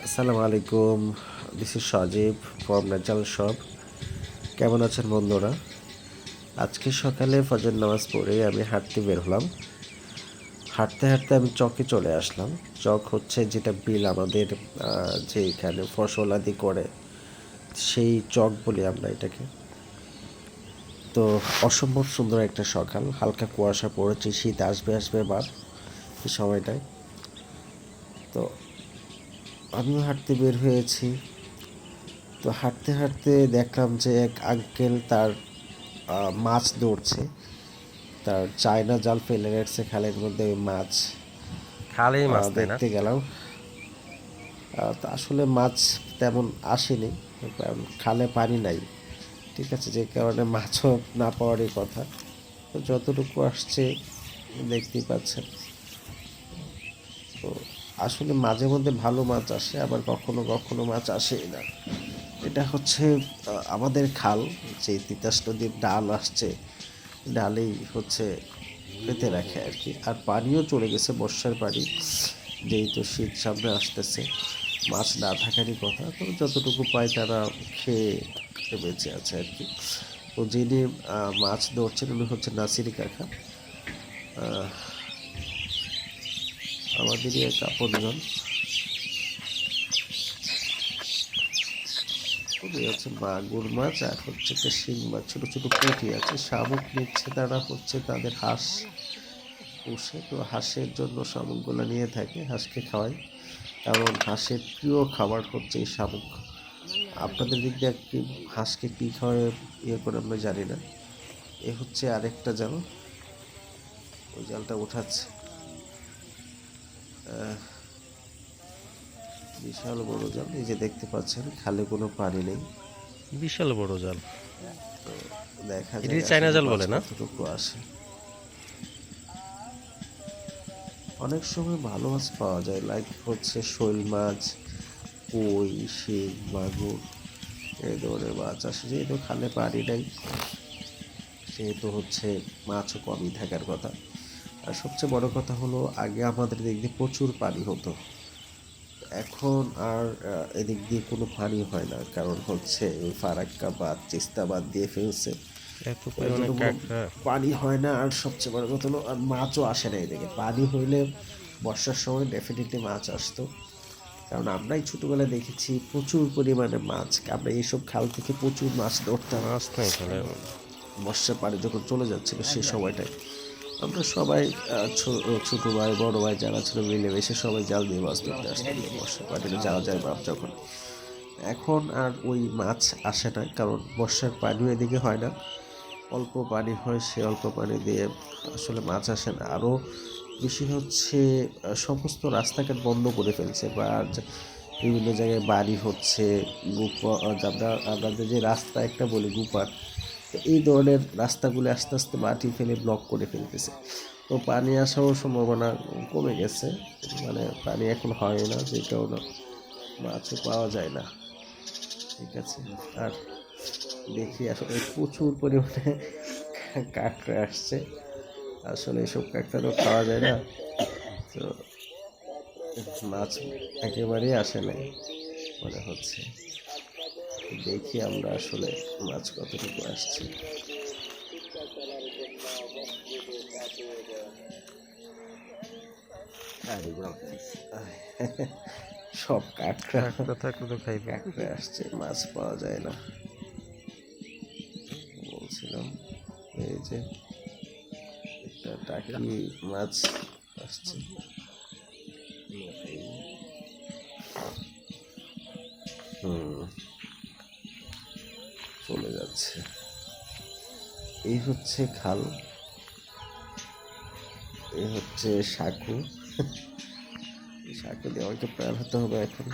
আসসালামু আলাইকুম। This is Sajib from natural shop. কেমন আছেন বন্ধুরা? আজকে সকালে ফজর নামাজ পড়ে আমি হাঁটতে বের হলাম। হাঁটতে হাঁটতে আমি চকে চলে আসলাম। চক হচ্ছে যেটা বিল আমাদের যে এখানে ফসল আদি করে, সেই চক বলি আমরা এটাকে। তো অসম্ভব সুন্দর একটা সকাল, হালকা কুয়াশা পড়েছে, শীত আসবে আসবে ভাব এই সময়টায়। তো আমিও হাঁটতে বের হয়েছি। তো হাঁটতে হাঁটতে দেখলাম যে এক আঙ্কেল তার মাছ ধরছে। তার চায়না জাল ফেলে রাখছে খালের মধ্যে, ওই মাছ খালেই মাছ, তাই না? দেখতে গেলাম। তা আসলে মাছ তেমন আসেনি, কারণ খালে পানি নাই। ঠিক আছে, যে কারণে মাছও না পাওয়ারই কথা। তো যতটুকু আসছে দেখতেই পাচ্ছেন। তো আসলে মাঝে মধ্যে ভালো মাছ আসে, আবার কখনো কখনো মাছ আসেই না। এটা হচ্ছে আমাদের খাল, যে তিতাস নদীর ডাল আসছে, ডালেই হচ্ছে পেতে রাখে আর কি। আর পানিও চলে গেছে, বর্ষার পানি, যেহেতু শীত সামনে আসতেছে, মাছ না থাকারই কথা। তো যতটুকু পায় তারা খেয়ে বেঁচে আছে আর কি। তো যিনি মাছ ধরছেন উনি হচ্ছে নাসির কাকা, আমাদেরই এক আপনজন। উনি হচ্ছে মাগুর মাছ আর হচ্ছে একটা শিং মাছ, ছোটো ছোটো পুঁটি আছে, শামুক নিচ্ছে তারা, হচ্ছে তাদের হাঁস পুষে। তো হাঁসের জন্য শামুকগুলো নিয়ে থাকে, হাঁসকে খাওয়ায়, কারণ হাঁসের প্রিয় খাবার হচ্ছে এই শামুক। আপনাদের দিক দিয়ে কি হাঁসকে কী খাওয়ায় ইয়ে করে আমরা জানি না। এ হচ্ছে আরেকটা জাল, ওই জালটা উঠাচ্ছে। বিশাল বড় জাল, এই যে দেখতে পাচ্ছেন, খালে কোনো পানি নেই। বিশাল বড় জাল। তো দেখা এটি যায় চায়না আসলে জাল মাছ বলে না? কতটুকু আসে। অনেক সময় ভালো মাছ পাওয়া যায়, লাইক হচ্ছে শৈল মাছ, কই, শিং, মাগুর, এই ধরনের মাছ আসে। যেহেতু খালে পানি নেই, সেহেতু হচ্ছে মাছও কমই থাকার কথা। আর সবচেয়ে বড় কথা হলো, আগে আমাদের দিক দিয়ে প্রচুর পানি হতো, এখন আর এদিক দিয়ে কোনো পানি হয় না, কারণ হচ্ছে ওই ফারাক্কা বাঁধ, তিস্তা বাঁধ দিয়ে ফেলছে। এত তো এই পরিমাণে জন্য কোনো কাঁকড়া! পানি হয় না। আর সবচেয়ে বড় কথা হলো, আর মাছও আসে না এদিকে। পানি হইলে বর্ষার সময় ডেফিনেটলি মাছ আসতো, কারণ আমরাই ছোটোবেলায় দেখেছি প্রচুর পরিমাণে মাছ, আমরা এইসব খাল থেকে প্রচুর মাছ ধরতাম। মাছ নাই খালের মধ্যে। বর্ষার পানি যখন চলে যাচ্ছিল সেই সময়টায় আমরা সবাই ছোটো ভাই বড় ভাই যারা ছিল মিলেমিশে সবাই জাল দিয়ে মাছ ধরতে আসতাম, বর্ষার পানিতে যাওয়া যায় বাপ যখন। এখন আর ওই মাছ আসে না, কারণ বর্ষার পানিও এদিকে হয় না, অল্প পানি হয়, সে অল্প পানি দিয়ে আসলে মাছ আসে না। আরও বেশি হচ্ছে সমস্ত রাস্তাঘাট বন্ধ করে ফেলছে, বা বিভিন্ন জায়গায় বাড়ি হচ্ছে, আমরা আমাদের যে রাস্তা একটা বলি গুপার, তো এই ধরনের রাস্তাগুলো আস্তে আস্তে মাটি ফেলে ব্লক করে ফেলতেছে। তো পানি আসারও সম্ভাবনা কমে গেছে, মানে পানি এখন হয় না, যে কারণে মাছও পাওয়া যায় না। ঠিক আছে। আর দেখি আসলে প্রচুর পরিমাণে কাঁকড়া আসছে, আসলে এসব কাঁকড়া তো খাওয়া যায় না। তো মাছ একেবারেই আসে নাই মনে হচ্ছে। দেখি আমরা আসলে মাছ কতটুকু আসছে। সব কাঁকড়া কাঁকড়া থাকলে তো খাইবো। কাঁকড়া আসছে, মাছ পাওয়া যায় না। বলছিলাম এই যে একটা টাকি মাছ আসছে। হুম, চলে যাচ্ছে। এই হচ্ছে খাল, এই হচ্ছে সাঁকু। এই সাঁকু দিয়ে আমাকে পার হতে হবে এখন।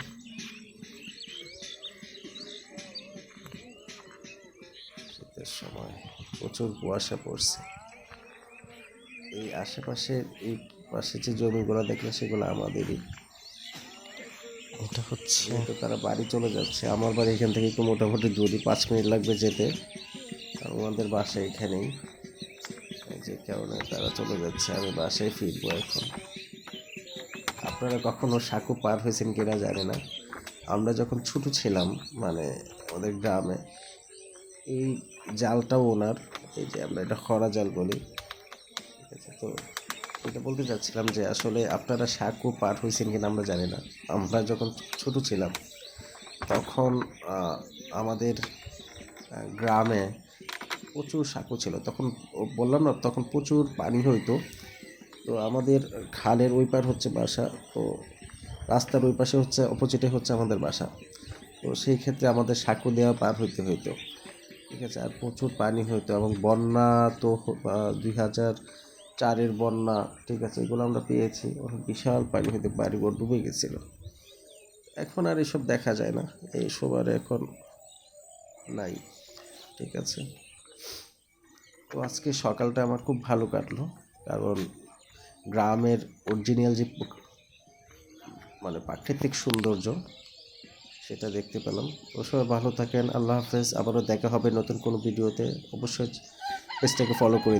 শীতের সময় প্রচুর কুয়াশা পড়ছে। এই আশেপাশে, এই পাশে যে জমিগুলো দেখলে সেগুলো আমাদেরই। এটা হচ্ছে যেহেতু তারা বাড়ি চলে যাচ্ছে, আমার বাড়ি এখান থেকে একটু মোটামুটি দূরই, 5 মিনিট লাগবে যেতে। আর আমাদের বাসা এখানেই, যে কারণে তারা চলে যাচ্ছে, আমি বাসায় ফিরবো এখন। আপনারা কখনো সাঁকু পার হয়েছেন কিনা জানি না, আমরা যখন ছোট ছিলাম মানে আমাদের গ্রামে এই জালটাও ওনার, এই যে আমরা এটা খরা জাল বলি, ঠিক আছে। তো এটা বলতে চাচ্ছিলাম যে আসলে আপনারা সাঁকো পার হয়েছেন কিনা আমরা জানি না। আমরা যখন ছোট ছিলাম তখন আমাদের গ্রামে প্রচুর সাঁকো ছিল। তখন বললাম না, তখন প্রচুর পানি হইতো। তো আমাদের খালের ওই পার হচ্ছে বাসা, তো রাস্তার ওই পাশে হচ্ছে অপোজিটে হচ্ছে আমাদের বাসা। তো সেই ক্ষেত্রে আমাদের সাঁকো দেওয়া পার হইতে হইতো, ঠিক আছে। আর প্রচুর পানি হইতো এবং বন্যা তো 2004-এর বন্যা, ঠিক আছে, এগুলো আমরা পেয়েছি। অনেক বিশাল পানি হইতে বাড়িঘর ডুবে গেছিল। এখন আর এসব দেখা যায় না, এইসব আর এখন নাই, ঠিক আছে। তো আজকে সকালটা আমার খুব ভালো কাটলো, কারণ গ্রামের অরিজিনাল যে মানে প্রাকৃতিক সৌন্দর্য সেটা দেখতে পেলাম। তো সবাই ভালো থাকেন, আল্লাহ হাফেজ। আবারও দেখা হবে নতুন কোনো ভিডিওতে। অবশ্যই পেজটাকে ফলো করে